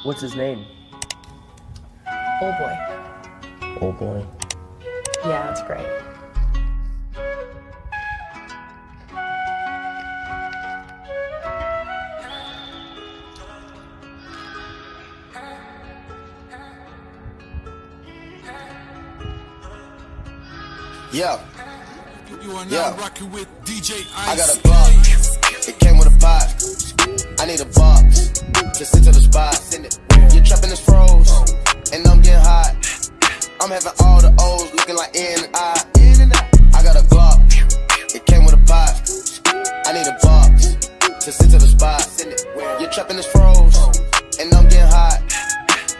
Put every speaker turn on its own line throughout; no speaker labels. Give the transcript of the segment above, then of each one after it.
What's his name?
Oh boy.
Oh boy.
Yeah, that's great.
Yeah.
You are now
Yeah.
rocking with DJ Ice.
I got a Glock. It came with a pot. I need a box. Just sit to the spot. Send it. Your trapping is froze. And I'm getting hot. I'm having all the O's looking like in and out. I got a Glock. It came with a pot. I need a box. Just sit to the spot. Send it. Your trapping is froze. And I'm getting hot.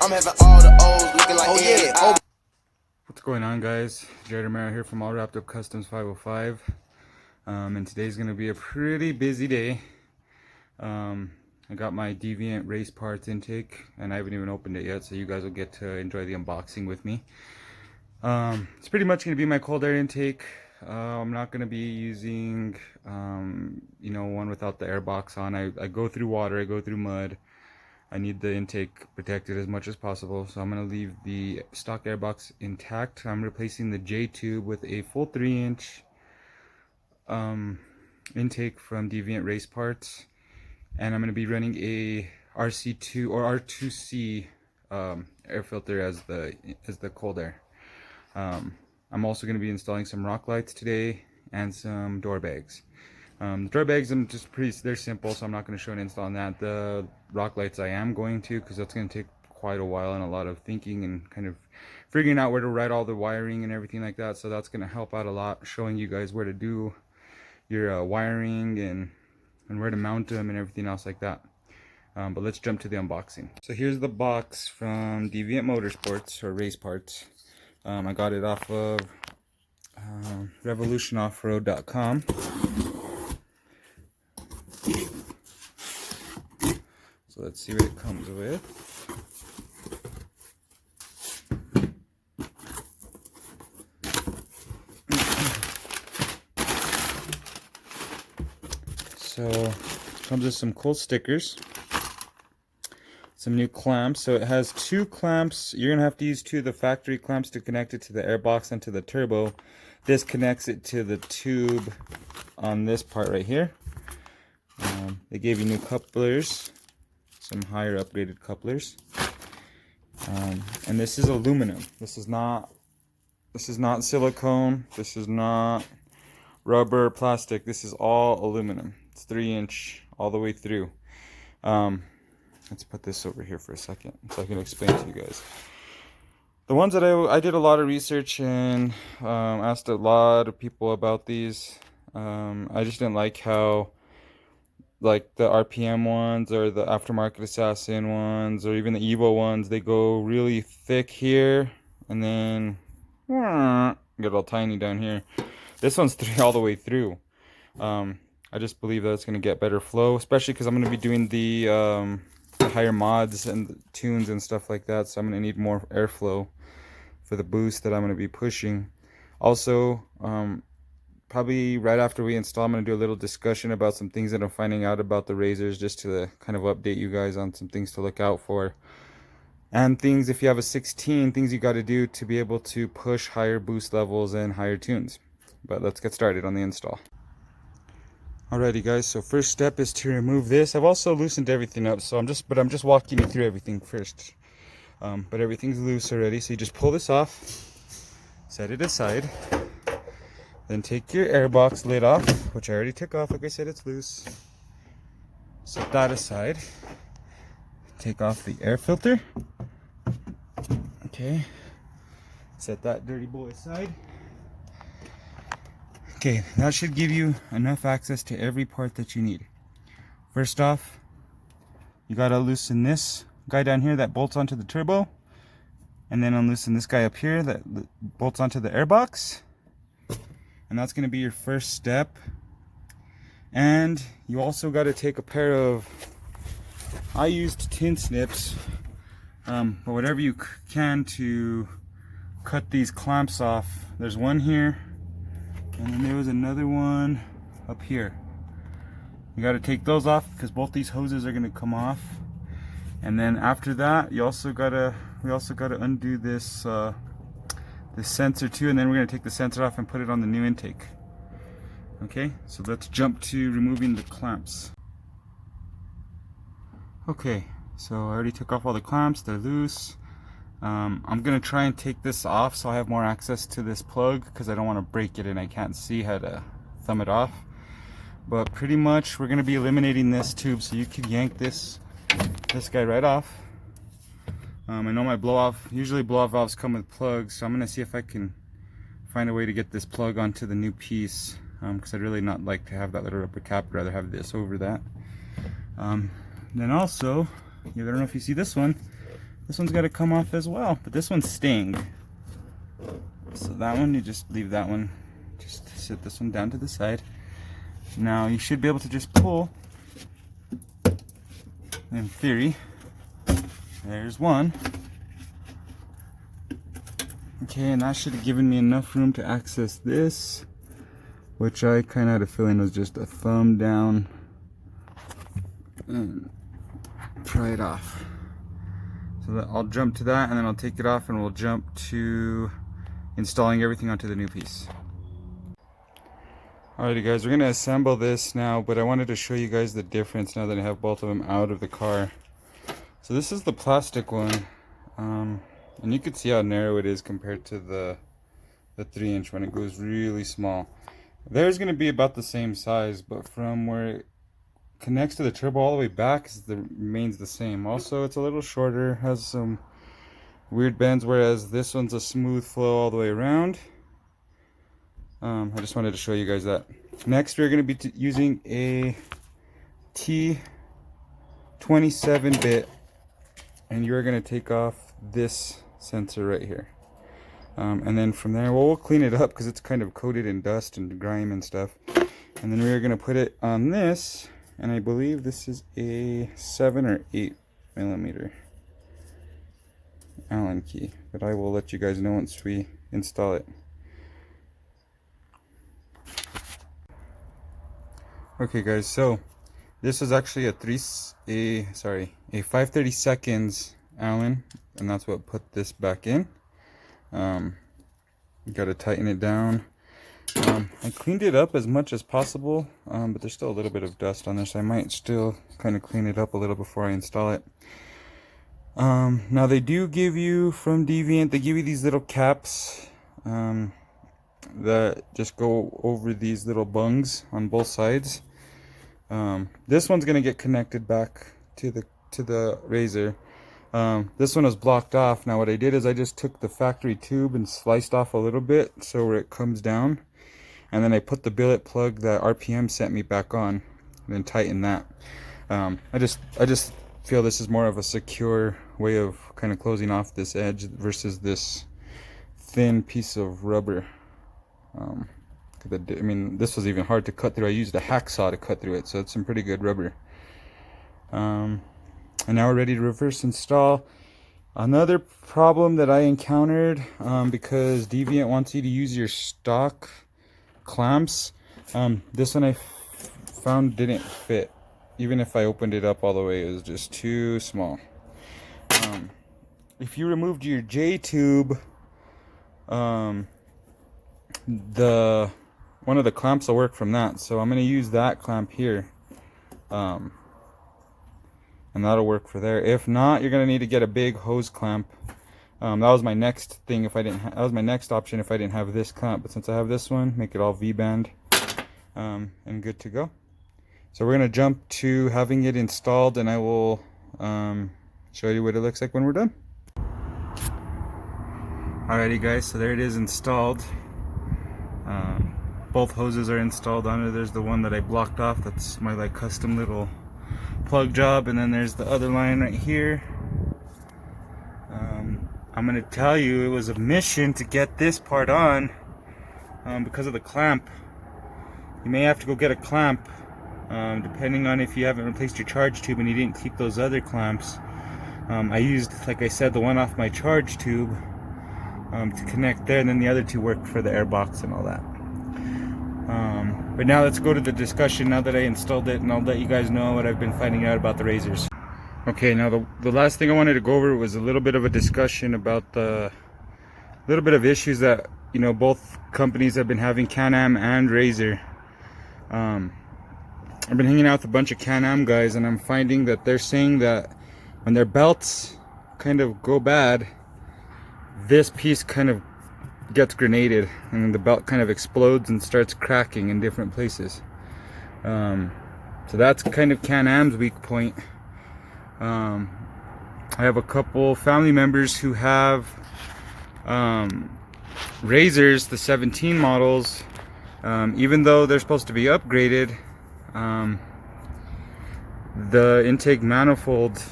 I'm having all the O's looking like in and out.
What's going on, guys? Jared Romero here from All Wrapped Up Customs 505, and today's gonna be a pretty busy day. I got my Deviant Race parts intake and I haven't even opened it yet, so you guys will get to enjoy the unboxing with me. It's pretty much gonna be my cold air intake. I'm not gonna be using one without the air box on. I go through water, I go through mud. I need the intake protected as much as possible, so I'm going to leave the stock airbox intact. I'm replacing the Jtube with a full 3-inch intake from Deviant Race parts, and I'm going to be running a RC2 or R2C air filter as the cold air. I'm also going to be installing some rock lights today and some door bags. The door bags, they're simple, so I'm not going to show an install on that. The rock lights I am going to, because that's going to take quite a while and a lot of thinking and kind of figuring out where to write all the wiring and everything like that. So that's going to help out a lot, showing you guys where to do your wiring and where to mount them and everything else like that. But let's jump to the unboxing. So here's the box from Deviant Motorsports or Race Parts. I got it off of revolutionoffroad.com. So let's see what it comes with. So it comes with some cool stickers, some new clamps. So it has 2 clamps. You're gonna have to use 2 of the factory clamps to connect it to the airbox and to the turbo. This connects it to the tube on this part right here. They gave you new couplers, some higher upgraded couplers, and this is aluminum. This is not silicone. This is not rubber, plastic. This is all aluminum. It's 3-inch all the way through. Let's put this over here for a second so I can explain to you guys. The ones that I did a lot of research and asked a lot of people about these. I just didn't like how, like the RPM ones or the aftermarket assassin ones or even the Evo ones, they go really thick here and then get all tiny down here. This one's all the way through. I just believe that it's going to get better flow, especially because I'm going to be doing the higher mods and the tunes and stuff like that, so I'm going to need more airflow for the boost that I'm going to be pushing. Also, probably right after we install, I'm going to do a little discussion about some things that I'm finding out about the RZRs, just to kind of update you guys on some things to look out for. And things, if you have a 16, things you got to do to be able to push higher boost levels and higher tunes. But let's get started on the install. Alrighty guys, so first step is to remove this. I've also loosened everything up, so I'm just walking you through everything first. But everything's loose already, so you just pull this off, set it aside. Then take your airbox lid off, which I already took off. Like I said, it's loose. Set that aside. Take off the air filter. Okay. Set that dirty boy aside. Okay, that should give you enough access to every part that you need. First off, you gotta loosen this guy down here that bolts onto the turbo. And then unloosen this guy up here that bolts onto the airbox. And that's going to be your first step. And you also got to take a pair of, I used tin snips, but whatever you can to cut these clamps off. There's one here, and then there was another one up here. You got to take those off because both these hoses are going to come off. And then after that, we also gotta undo this this sensor too, and then we're gonna take the sensor off and put it on the new intake. Okay, so let's jump to removing the clamps. Okay, so I already took off all the clamps, they're loose. I'm gonna try and take this off so I have more access to this plug, because I don't want to break it and I can't see how to thumb it off. But pretty much we're gonna be eliminating this tube, so you can yank this guy right off. I know my usually blow off valves come with plugs, so I'm gonna see if I can find a way to get this plug onto the new piece, because I'd really not like to have that little rubber cap. I'd rather have this over that. Then also, I don't know if you see this one. This one's got to come off as well, but this one's staying. So that one, you just leave that one. Just sit this one down to the side. Now you should be able to just pull. In theory, there's one. Okay, and that should have given me enough room to access this, which I kind of had a feeling was just a thumb down and pry it off. So I'll jump to that, and then I'll take it off, and we'll jump to installing everything onto the new piece. Alrighty guys, we're going to assemble this now, but I wanted to show you guys the difference now that I have both of them out of the car. So this is the plastic one, and you can see how narrow it is compared to the 3-inch when it goes really small. There's going to be about the same size, but from where it connects to the turbo all the way back remains the same. Also, it's a little shorter, has some weird bends, whereas this one's a smooth flow all the way around. I just wanted to show you guys that. Next, we're going to be using a T27-bit, and you're going to take off this sensor right here. And then from there, well, we'll clean it up because it's kind of coated in dust and grime and stuff. And then we're going to put it on this, and I believe this is a 7 or 8 millimeter Allen key, but I will let you guys know once we install it. Okay guys, so this is actually a 5/32 Allen, and that's what put this back in. You gotta tighten it down. I cleaned it up as much as possible, but there's still a little bit of dust on there, so I might still kind of clean it up a little before I install it. Now they do give you, from Deviant, they give you these little caps that just go over these little bungs on both sides. This one's gonna get connected back to the RZR. This one is blocked off. Now what I did is I just took the factory tube and sliced off a little bit so where it comes down, and then I put the billet plug that RPM sent me back on, and then tighten that. I just feel this is more of a secure way of kind of closing off this edge versus this thin piece of rubber. I mean, this was even hard to cut through. I used a hacksaw to cut through it, so it's some pretty good rubber. And now we're ready to reverse install. Another problem that I encountered, because Deviant wants you to use your stock clamps, this one I found didn't fit. Even if I opened it up all the way, it was just too small. If you removed your Jtube, one of the clamps will work from that, so I'm going to use that clamp here, and that'll work for there. If not, you're going to need to get a big hose clamp. That was my next thing if I didn't that was my next option if I didn't have this clamp, but since I have this one, make it all V-band, and good to go. So we're going to jump to having it installed, and I will show you what it looks like when we're done. Alrighty guys, so there it is installed. Both hoses are installed on it. There's the one that I blocked off, that's my like custom little plug job, and then there's the other line right here. I'm gonna tell you, it was a mission to get this part on, because of the clamp. You may have to go get a clamp, depending on if you haven't replaced your charge tube and you didn't keep those other clamps. I used, like I said, the one off my charge tube to connect there, and then the other two worked for the air box and all that. But now let's go to the discussion now that I installed it, and I'll let you guys know what I've been finding out about the RZRs. Okay, now the last thing I wanted to go over was a little bit of a discussion about the little bit of issues that, you know, both companies have been having, Can-Am and RZR. I've been hanging out with a bunch of Can-Am guys, and I'm finding that they're saying that when their belts kind of go bad, this piece kind of gets grenaded, and then the belt kind of explodes and starts cracking in different places. So that's kind of Can-Am's weak point. I have a couple family members who have RZRs, the 17 models. Even though they're supposed to be upgraded, the intake manifold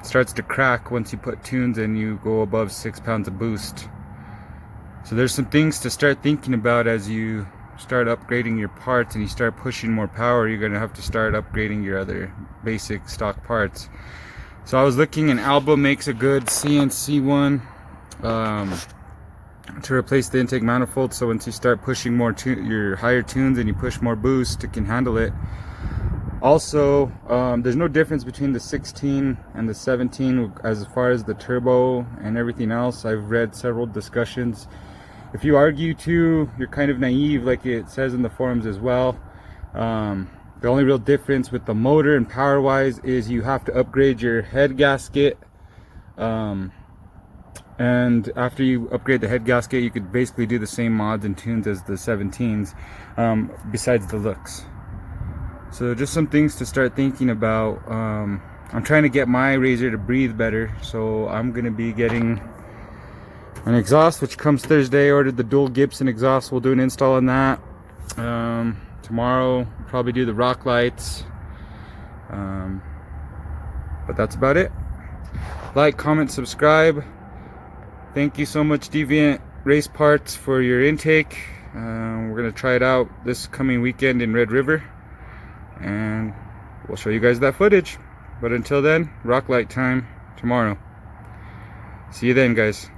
starts to crack once you put tunes and you go above 6 pounds of boost. So there's some things to start thinking about as you start upgrading your parts and you start pushing more power. You're going to have to start upgrading your other basic stock parts. So I was looking, and Alba makes a good CNC one to replace the intake manifold, so once you start pushing more your higher tunes and you push more boost, it can handle it. Also, there's no difference between the 16 and the 17 as far as the turbo and everything else. I've read several discussions. If you argue too, you're kind of naive, like it says in the forums as well. The only real difference with the motor and power wise is you have to upgrade your head gasket. And after you upgrade the head gasket, you could basically do the same mods and tunes as the 17s, besides the looks. So just some things to start thinking about. I'm trying to get my RZR to breathe better, so I'm going to be getting an exhaust, which comes Thursday. Ordered the dual Gibson exhaust. We'll do an install on that. Tomorrow, probably do the rock lights. But that's about it. Like, comment, subscribe. Thank you so much, Deviant Race Parts, for your intake. We're going to try it out this coming weekend in Red River, and we'll show you guys that footage. But until then, rock light time tomorrow. See you then, guys.